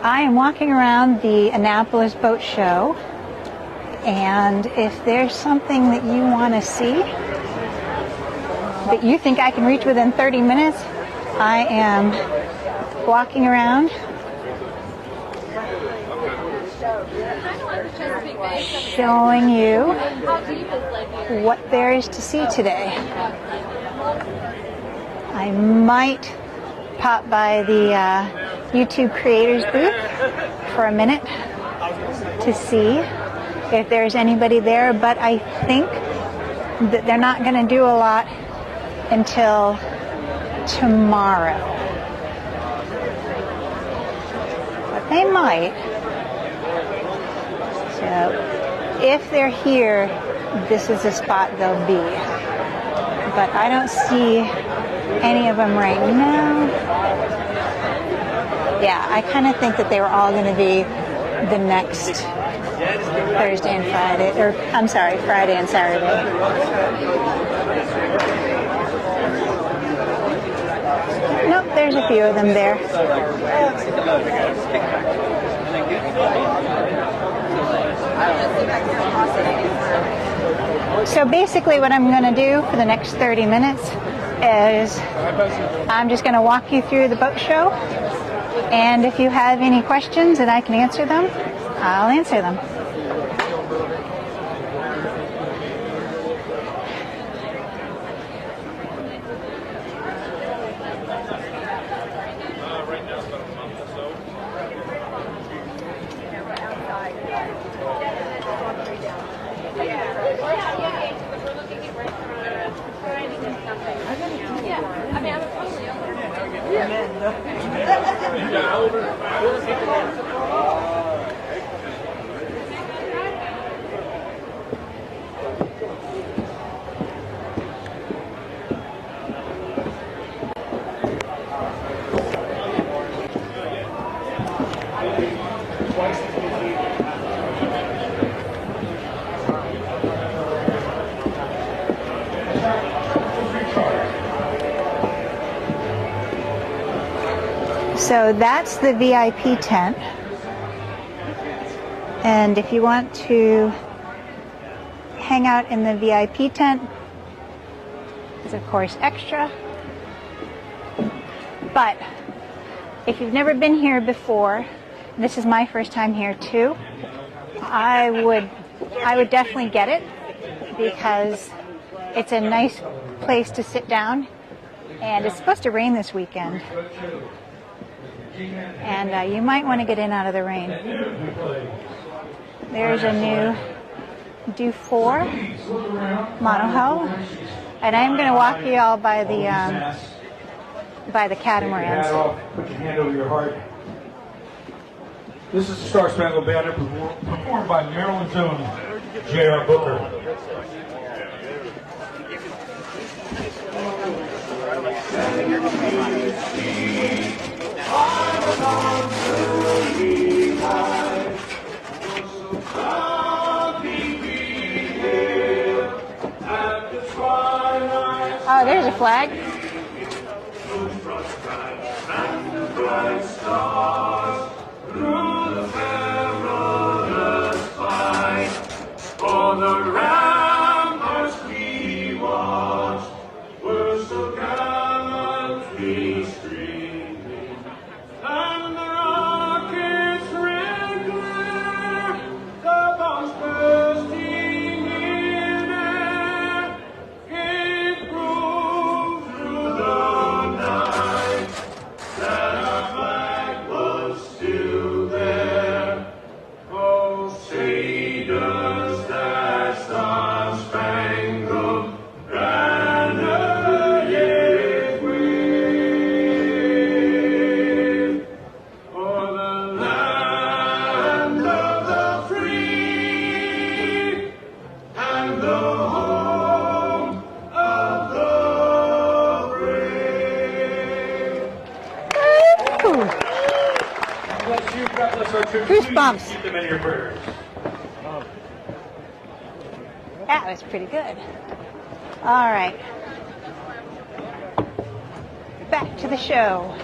I am walking around the Annapolis boat show, and if there's something that you want to see that you think I can reach within 30 minutes, I am walking around showing you what there is to see today. I might pop by the YouTube creators booth for a minute to see if there's anybody there, but I think that they're not going to do a lot until tomorrow. But they might. So if they're here, this is the spot they'll be. But I don't see any of them right now. Yeah, I kind of think that they were all going to be the next Thursday and Friday, or I'm sorry, Friday and Saturday. Nope, there's a few of them there. So basically what I'm going to do for the next 30 minutes is I'm just going to walk you through the boat show, and if you have any questions and I can answer them, I'll answer them. So that's the VIP tent, and if you want to hang out in the VIP tent, it's of course extra. But if you've never been here before, this is my first time here too, I would definitely get it, because it's a nice place to sit down, and it's supposed to rain this weekend. And you might want to get in out of the rain. There's a new Do 4 monohull, and I'm going to walk you all by the catamarans. Put your hand over your heart. This is the Star Spangled Banner performed by Maryland's own J.R. Booker. Oh, there's a flag. Goosebumps. Keep them in your prayers. That was pretty good. All right. Back to the show.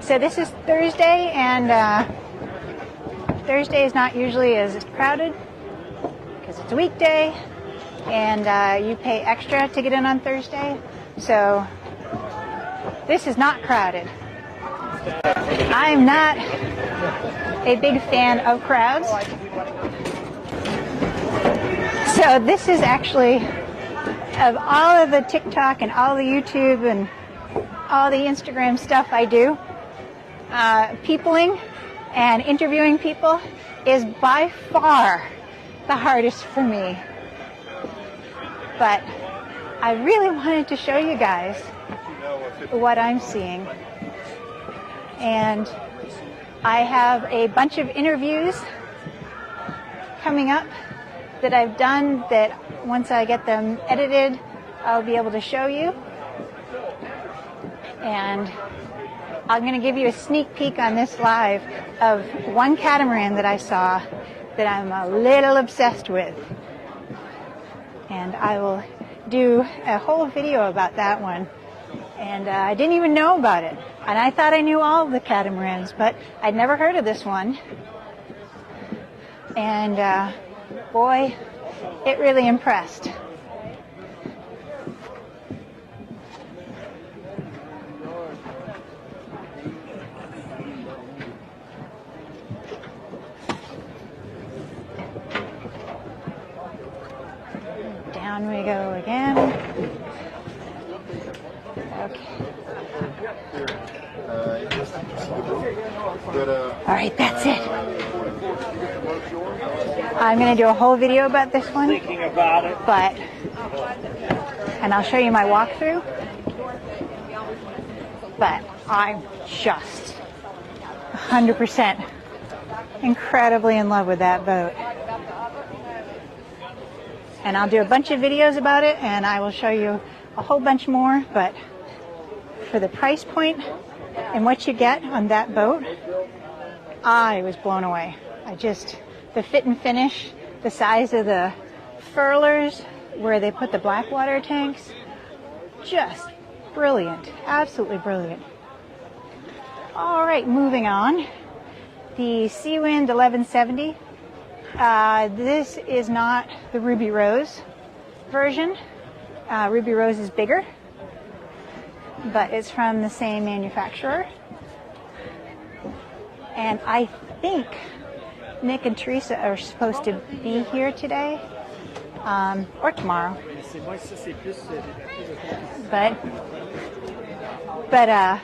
So this is Thursday, and Thursday is not usually as crowded because it's a weekday, and you pay extra to get in on Thursday. So this is not crowded. I'm not a big fan of crowds. So this is actually, of all of the TikTok and all the YouTube and all the Instagram stuff I do, peopling and interviewing people is by far the hardest for me. But I really wanted to show you guys what I'm seeing. And I have a bunch of interviews coming up that I've done that once I get them edited, I'll be able to show you. And I'm going to give you a sneak peek on this live of one catamaran that I saw that I'm a little obsessed with. And I will do a whole video about that one. And I didn't even know about it. And I thought I knew all of the catamarans, but I'd never heard of this one. And boy, it really impressed. Down we go again. Okay. All right, that's it. I'm going to do a whole video about this one, and I'll show you my walkthrough. But I'm just 100% incredibly in love with that boat. And I'll do a bunch of videos about it, and I will show you a whole bunch more. But for the price point and what you get on that boat, I was blown away. The fit and finish, the size of the furlers where they put the black water tanks, just brilliant, absolutely brilliant. All right, moving on. The Seawind 1170. This is not the Ruby Rose version. Ruby Rose is bigger, but it's from the same manufacturer. And I think Nick and Teresa are supposed to be here today, or tomorrow. But I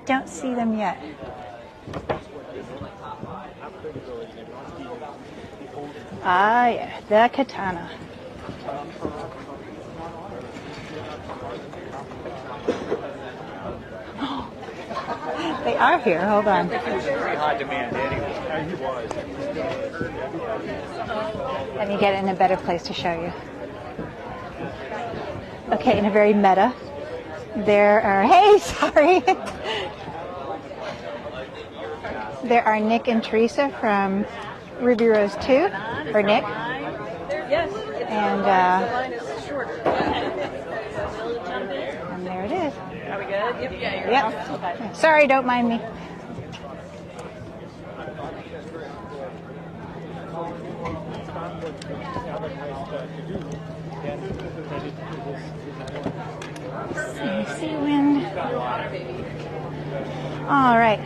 don't see them yet. Ah, yeah, the Katana. They are here. Hold on. He was very high demand anyway. He was. Let me get in a better place to show you. Okay, in a very meta. There are, hey, sorry. There are Nick and Teresa from Ruby Rose 2, or Nick. Yes. And there it is. Are we good? Yep. Yep. Sorry, don't mind me. Seawind. All right.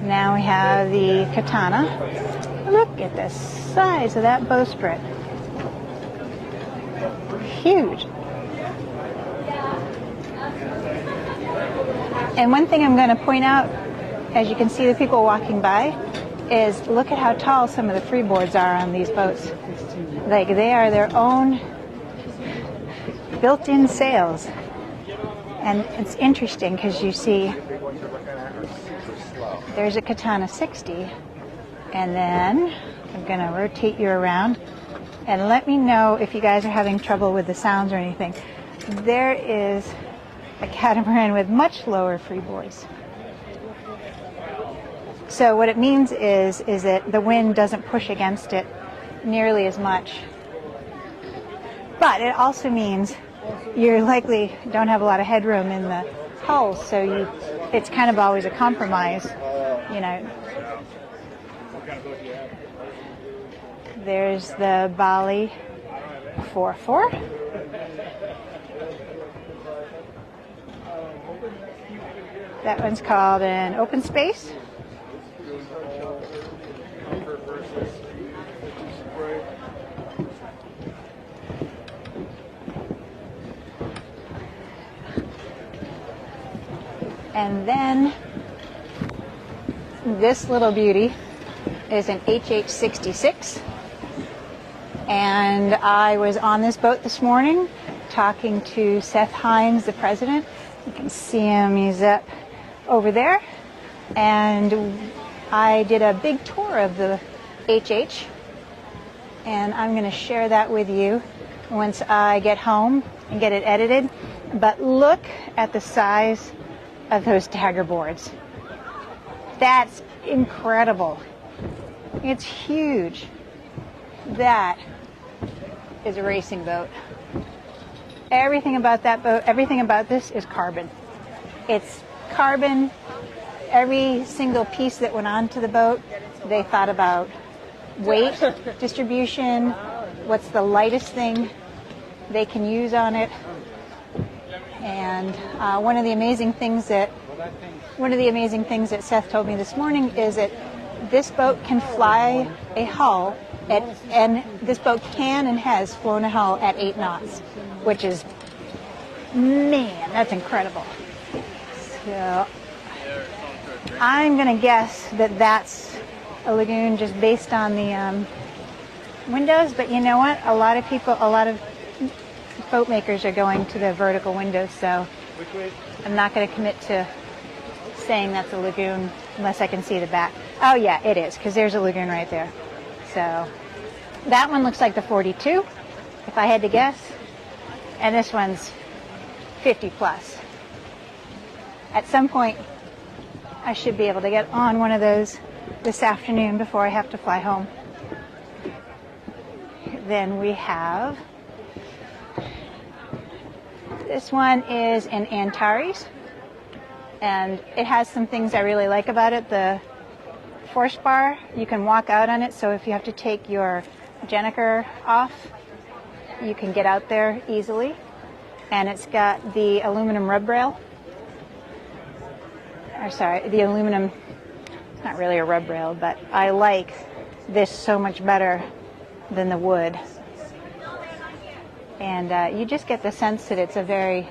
Now we have the Katana. Look at the size of that bowsprit. Huge. And one thing I'm going to point out, as you can see the people walking by, is look at how tall some of the freeboards are on these boats. Like, they are their own built-in sails. And it's interesting because you see there's a Katana 60, and then I'm going to rotate you around and let me know if you guys are having trouble with the sounds or anything. There is a catamaran with much lower freeboards. So what it means is that the wind doesn't push against it nearly as much. But it also means you likely don't have a lot of headroom in the hull, so it's kind of always a compromise, you know. There's the Bali 4-4. That one's called an open space. And then this little beauty is an HH66. And I was on this boat this morning talking to Seth Hines, the president. You can see him, he's up over there. And I did a big tour of the HH. And I'm going to share that with you once I get home and get it edited. But look at the size of those dagger boards. That's incredible. It's huge. That is a racing boat. Everything about that boat, everything about this is carbon. It's carbon. Every single piece that went onto the boat, they thought about weight distribution, what's the lightest thing they can use on it. And one of the amazing things that Seth told me this morning is that this boat can fly a hull and this boat can and has flown a hull at 8 knots, which is, man, that's incredible. So I'm going to guess that that's a lagoon just based on the windows, but you know what? A lot of boat makers are going to the vertical windows, so I'm not going to commit to saying that's a lagoon unless I can see the back. Oh yeah, it is, because there's a lagoon right there. So that one looks like the 42, if I had to guess, and this one's 50 plus. At some point, I should be able to get on one of those this afternoon before I have to fly home. Then we have, this one is in Antares, and it has some things I really like about it. The force bar, you can walk out on it, so if you have to take your Jenniker off, you can get out there easily. And it's got the aluminum rub rail. Or sorry, the aluminum, it's not really a rub rail, but I like this so much better than the wood. And you just get the sense that it's a very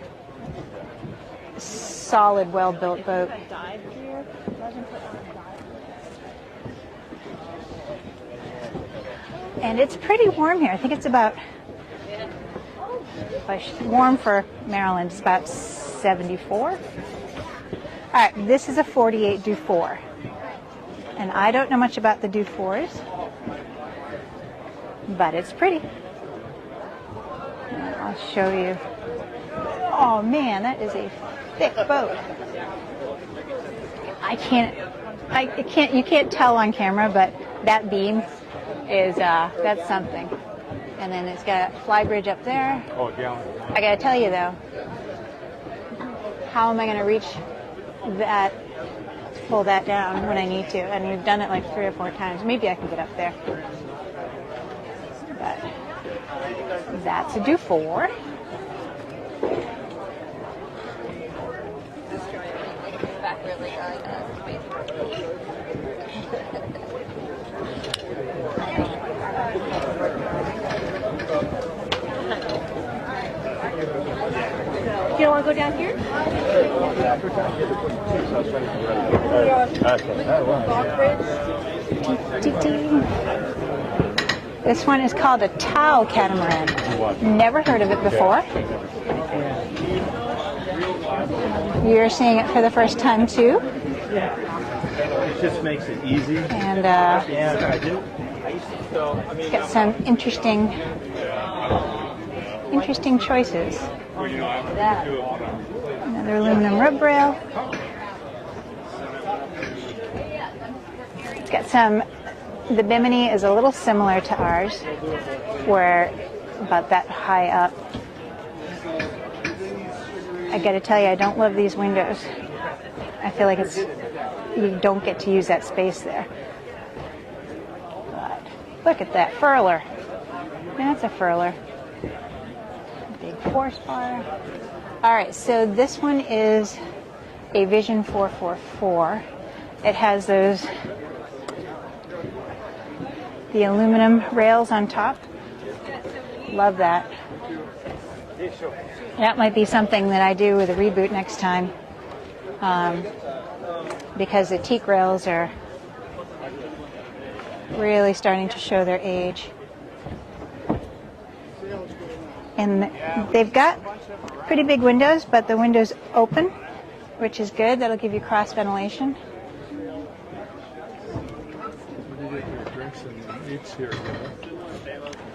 solid, well-built boat. And it's pretty warm here. I think it's about, warm for Maryland, it's about 74. All right, this is a 48 Dufour. And I don't know much about the Dufours, but it's pretty. And I'll show you. Oh man, that is a thick boat. You can't tell on camera, but that beam is, that's something. And then it's got a fly bridge up there. Oh, yeah. I gotta tell you though, how am I gonna reach that, pull that down when I need to? And we've done it like 3 or 4 times. Maybe I can get up there. But that's a Dufour. You don't want to go down here? This one is called a Tau catamaran. Never heard of it before. You're seeing it for the first time too. It just makes it easy. And Yeah, I do. it's got some interesting choices. Another aluminum rub rail. It's got some, the bimini is a little similar to ours, where about that high up. I gotta tell you, I don't love these windows. I feel like you don't get to use that space there. But look at that furler. That's a furler. Big force bar. All right, so this one is a Vision 444. It has the aluminum rails on top. Love that. That might be something that I do with a reboot next time, because the teak rails are really starting to show their age. And they've got pretty big windows, but the windows open, which is good. That'll give you cross ventilation.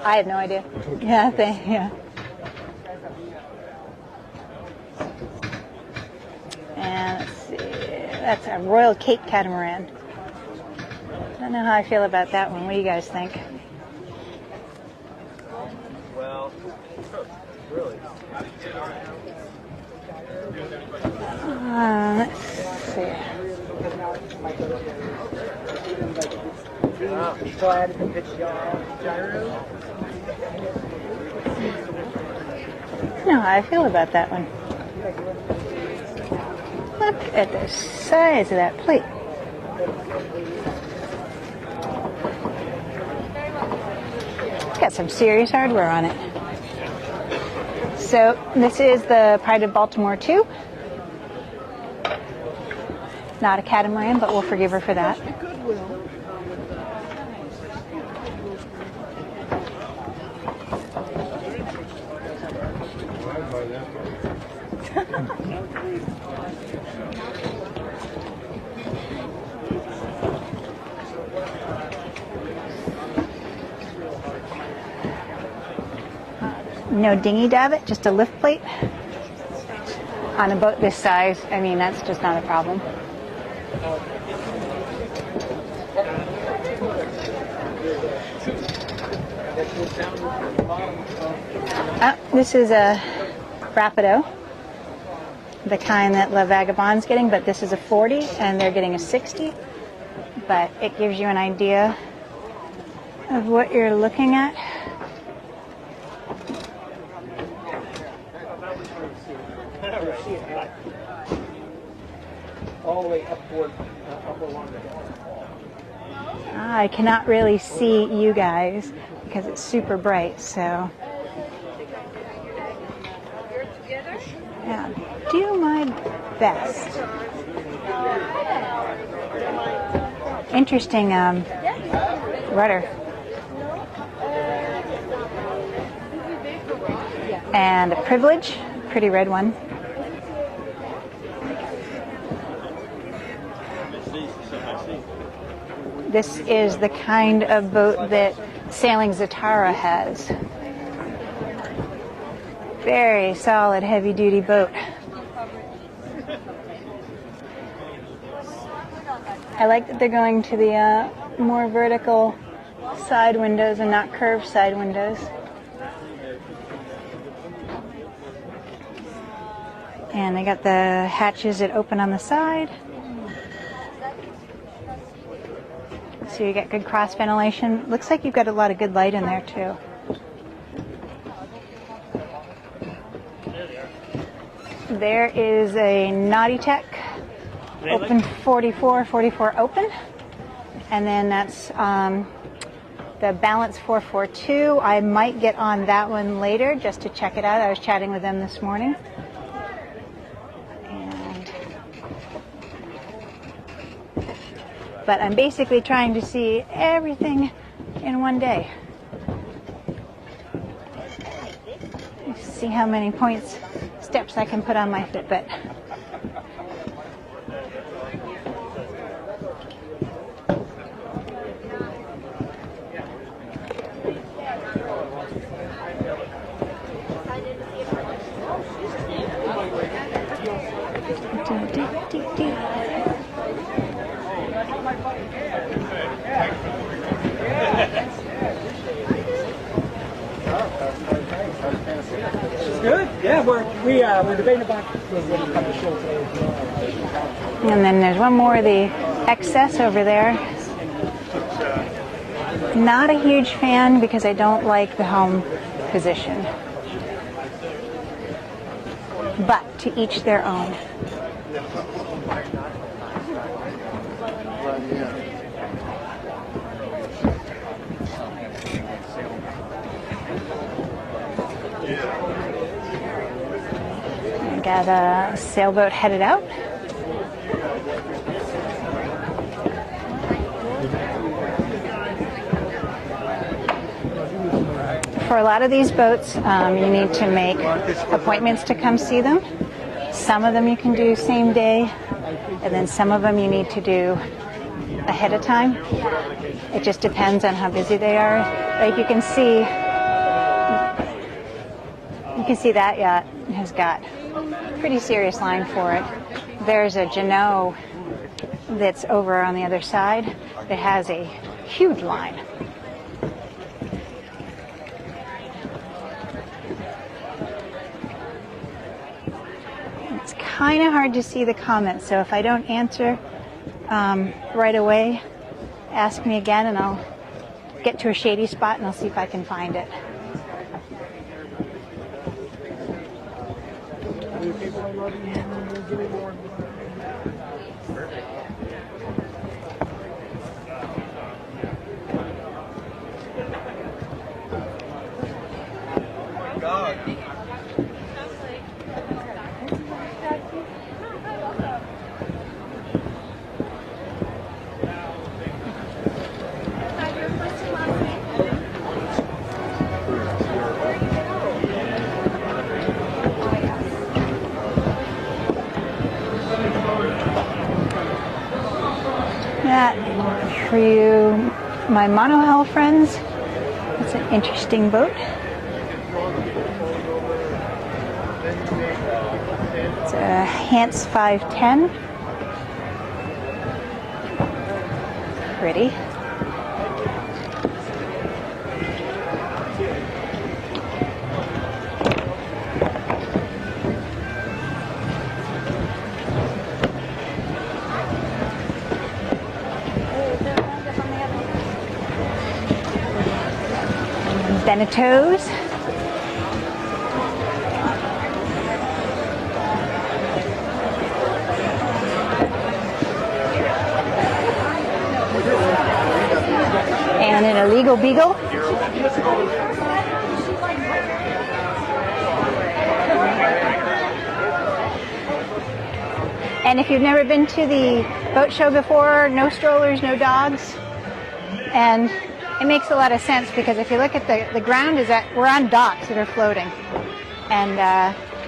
I have no idea. Yeah. And let's see, that's a Royal Cape catamaran. I don't know how I feel about that one. What do you guys think? Well, really. Let's see. No, how I feel about that one. Look at the size of that plate. It's got some serious hardware on it. So this is the Pride of Baltimore 2. Not a catamaran, but we'll forgive her for that. No dinghy davit, just a lift plate. On a boat this size, I mean, that's just not a problem. This is a Rapido, the kind that La Vagabond's getting, but this is a 40 and they're getting a 60. But it gives you an idea of what you're looking at. All the way up toward Upper London. I cannot really see you guys because it's super bright, so yeah, do my best. Interesting rudder. And a Privilege, pretty red one. This is the kind of boat that Sailing Zatara has. Very solid, heavy-duty boat. I like that they're going to the more vertical side windows and not curved side windows. And they got the hatches that open on the side. So you get good cross ventilation. Looks like you've got a lot of good light in there too. There is a Naughty Tech open 44 open. And then that's the Balance 442. I might get on that one later just to check it out. I was chatting with them this morning. But I'm basically trying to see everything in one day. See how many steps I can put on my Fitbit. Good. Yeah, we're debating about what we come to show today as well. And then there's one more, the excess over there. Not a huge fan because I don't like the home position. But to each their own. I got a sailboat headed out. For a lot of these boats, you need to make appointments to come see them. Some of them you can do same day, and then some of them you need to do ahead of time. It just depends on how busy they are. Like you can see that yacht has got a pretty serious line for it. There's a Jeanneau that's over on the other side that has a huge line. It's kind of hard to see the comments, so if I don't answer right away, ask me again and I'll get to a shady spot and I'll see if I can find it. That, for you, my monohull friends, it's an interesting boat. It's a Hans 510. Pretty. Beneteaus. And an illegal beagle. And if you've never been to the boat show before, no strollers, no dogs. And it makes a lot of sense because if you look at the ground we're on docks that are floating. And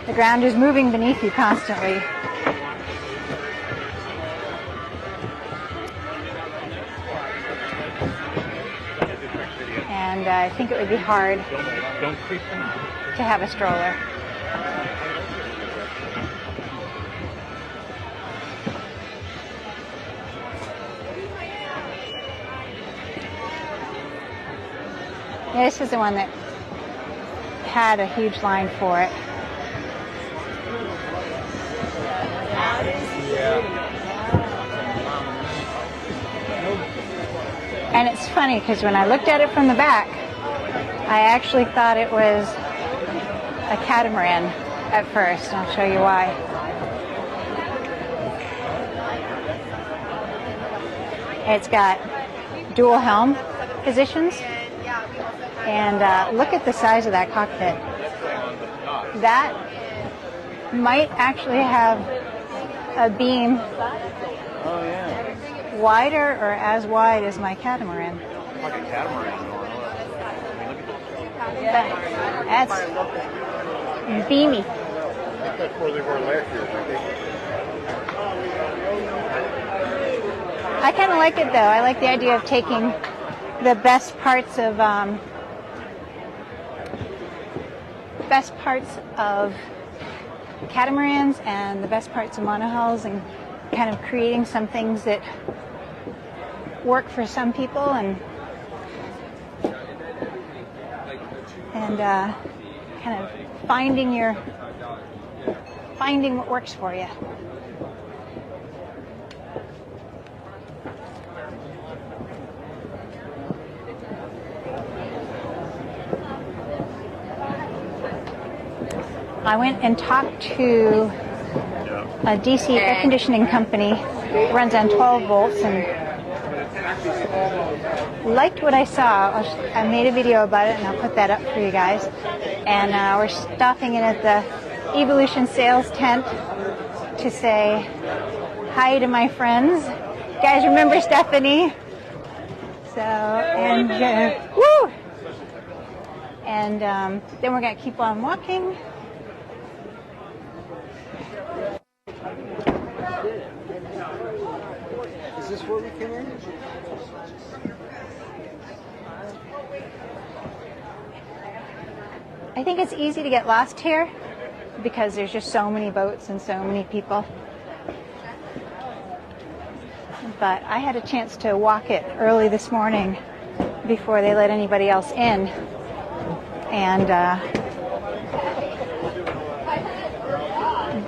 the ground is moving beneath you constantly. And I think it would be hard to have a stroller. Yeah, this is the one that had a huge line for it. And it's funny because when I looked at it from the back, I actually thought it was a catamaran at first. I'll show you why. It's got dual helm positions. And look at the size of that cockpit. That might actually have a beam wider or as wide as my catamaran. Like a catamaran. That's beamy. That's where they were last year, I kind of like it though. I like the idea of taking the best parts of catamarans and the best parts of monohulls and kind of creating some things that work for some people and kind of finding your finding what works for you. I went and talked to a DC air conditioning company. It runs on 12 volts and liked what I saw. I made a video about it and I'll put that up for you guys. And we're stopping in at the Evolution sales tent to say hi to my friends. You guys remember Stephanie? So, and woo! And then we're going to keep on walking. Is this where we came in? I think it's easy to get lost here because there's just so many boats and so many people. But I had a chance to walk it early this morning before they let anybody else in. And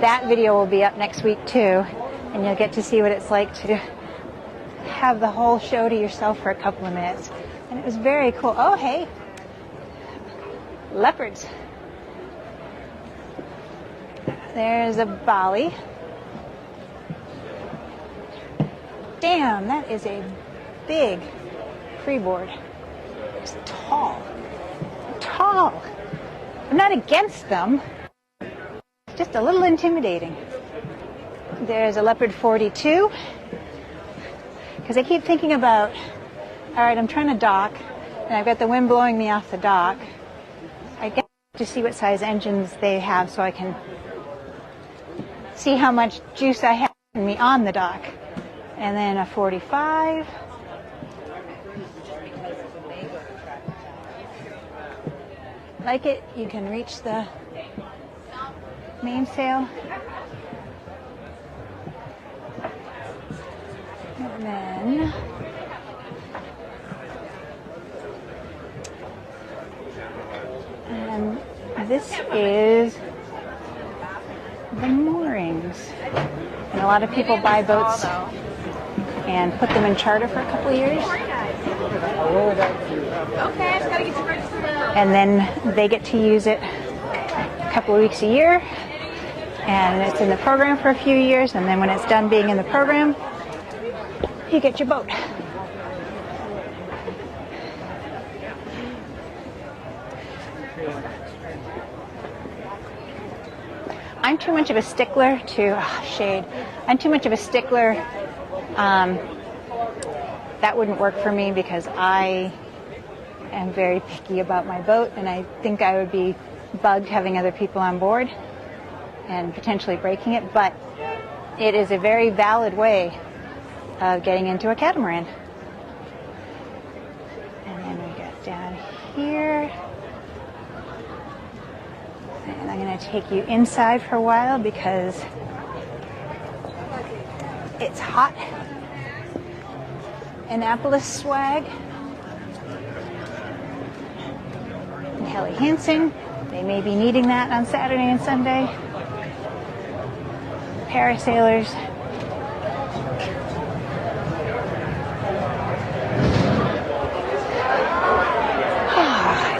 that video will be up next week too. And you'll get to see what it's like to have the whole show to yourself for a couple of minutes. And it was very cool. Oh, hey. Leopards. There's a Bali. Damn, that is a big freeboard. It's tall. Tall. I'm not against them. It's just a little intimidating. There's a Leopard 42. Because I keep thinking about, all right, I'm trying to dock, and I've got the wind blowing me off the dock. I get to see what size engines they have so I can see how much juice I have in me on the dock. And then a 45. Like it, you can reach the mainsail. And then this is the moorings. And a lot of people buy boats and put them in charter for a couple of years. And then they get to use it a couple of weeks a year. And it's in the program for a few years. And then when it's done being in the program, you get your boat. I'm too much of a stickler to shade. I'm too much of a stickler. That wouldn't work for me because I am very picky about my boat, and I think I would be bugged having other people on board and potentially breaking it. But it is a very valid way of getting into a catamaran. And then we get down here. And I'm going to take you inside for a while because it's hot. Annapolis swag. And Helly Hansen. They may be needing that on Saturday and Sunday. Parasailers.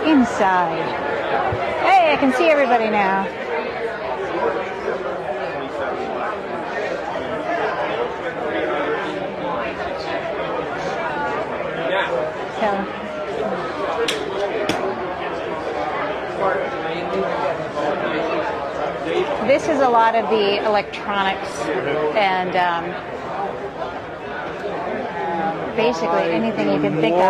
Inside. Hey, I can see everybody now. So, this is a lot of the electronics and basically anything you can think of.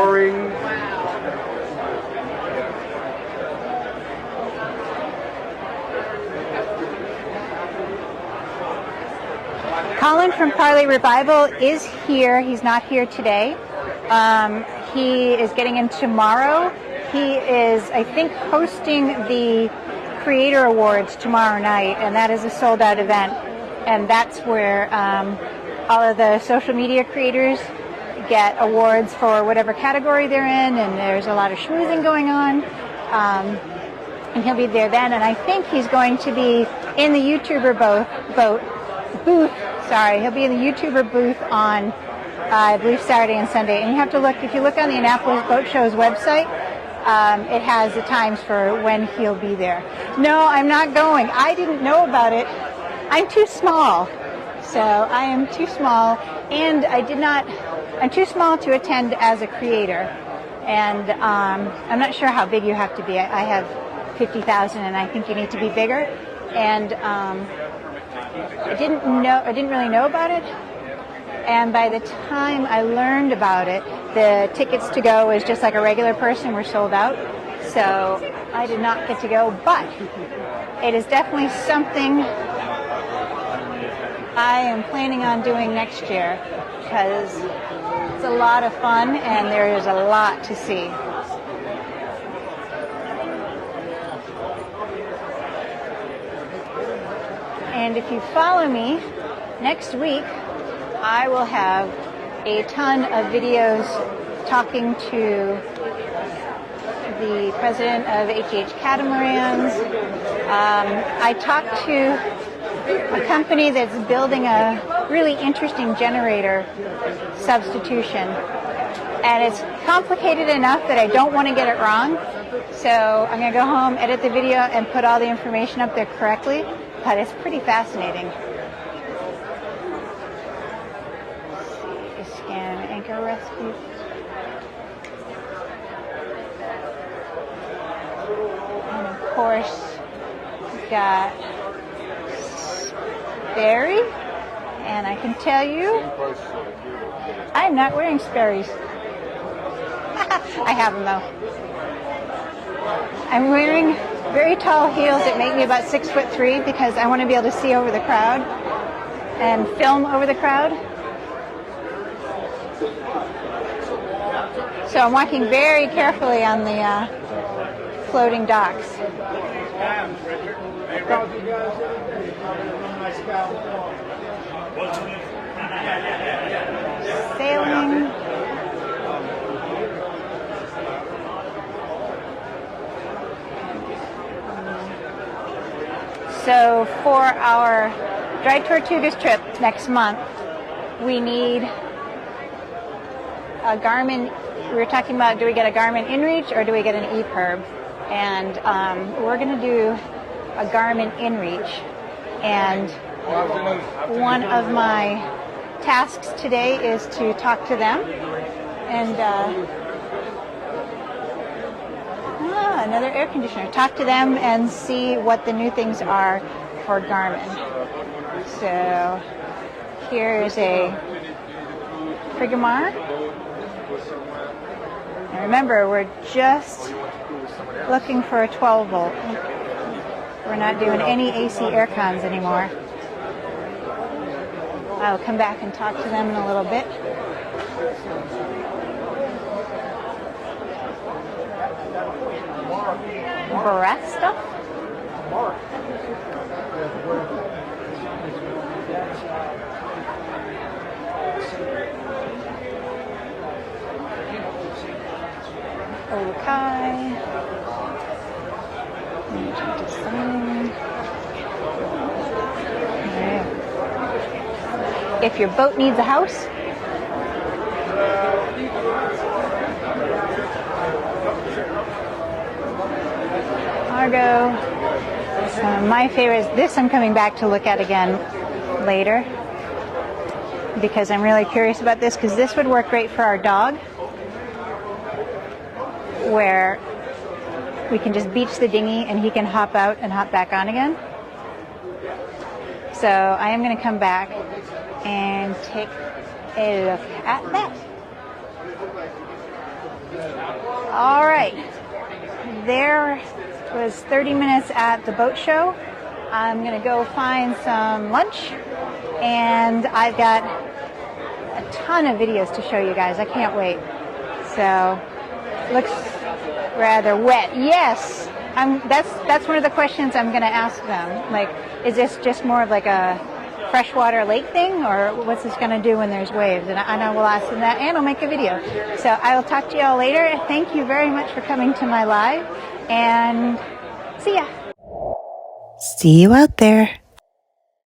Colin from Parley Revival is here. He's not here today. He is getting in tomorrow. He is, I think, hosting the Creator Awards tomorrow night, and that is a sold-out event. And that's where all of the social media creators get awards for whatever category they're in, and there's a lot of schmoozing going on. And he'll be there then, and I think he's going to be in the YouTuber booth. Sorry, he'll be in the YouTuber booth on, I believe, Saturday and Sunday. And you have to look, if you look on the Annapolis Boat Show's website, it has the times for when he'll be there. No, I'm not going. I didn't know about it. I'm too small. So I am too small, and I'm too small to attend as a creator. And I'm not sure how big you have to be. I have 50,000, and I think you need to be bigger. And I didn't really know about it. And by the time I learned about it, the tickets to go as just like a regular person were sold out. So I did not get to go, but it is definitely something I am planning on doing next year because it's a lot of fun and there is a lot to see. And if you follow me, next week I will have a ton of videos talking to the president of HH Catamarans. I talked to a company that's building a really interesting generator substitution. And it's complicated enough that I don't want to get it wrong. So I'm going to go home, edit the video, and put all the information up there correctly. But it's pretty fascinating. Let's see, scan anchor rescue. And of course, we've got Sperry. And I can tell you, I'm not wearing Sperry's. I have them though. I'm wearing very tall heels that make me about 6'3" because I want to be able to see over the crowd and film over the crowd. So I'm walking very carefully on the floating docks. Sailing. So for our Dry Tortugas trip next month, we need a Garmin. We were talking about, do we get a Garmin InReach or do we get an ePerb? And we're going to do a Garmin InReach. And one of my tasks today is to talk to them. And another air conditioner. Talk to them and see what the new things are for Garmin. So here is a Frigamar. And remember, we're just looking for a 12 volt. We're not doing any AC air cons anymore. I'll come back and talk to them in a little bit. Barasta? Okay. If your boat needs a house, cargo. So my favorite is this. I'm coming back to look at again later because I'm really curious about this, because this would work great for our dog, where we can just beach the dinghy and he can hop out and hop back on again. So I am going to come back and take a look at that. All right. There was 30 minutes at the boat show. I'm going to go find some lunch, and I've got a ton of videos to show you guys. I can't wait. So, looks rather wet. Yes, that's one of the questions I'm going to ask them. Like, is this just more of like a freshwater lake thing, or what's this going to do when there's waves? And I will ask them that, and I'll make a video. So I will talk to you all later. Thank you very much for coming to my live, and see ya. See you out there.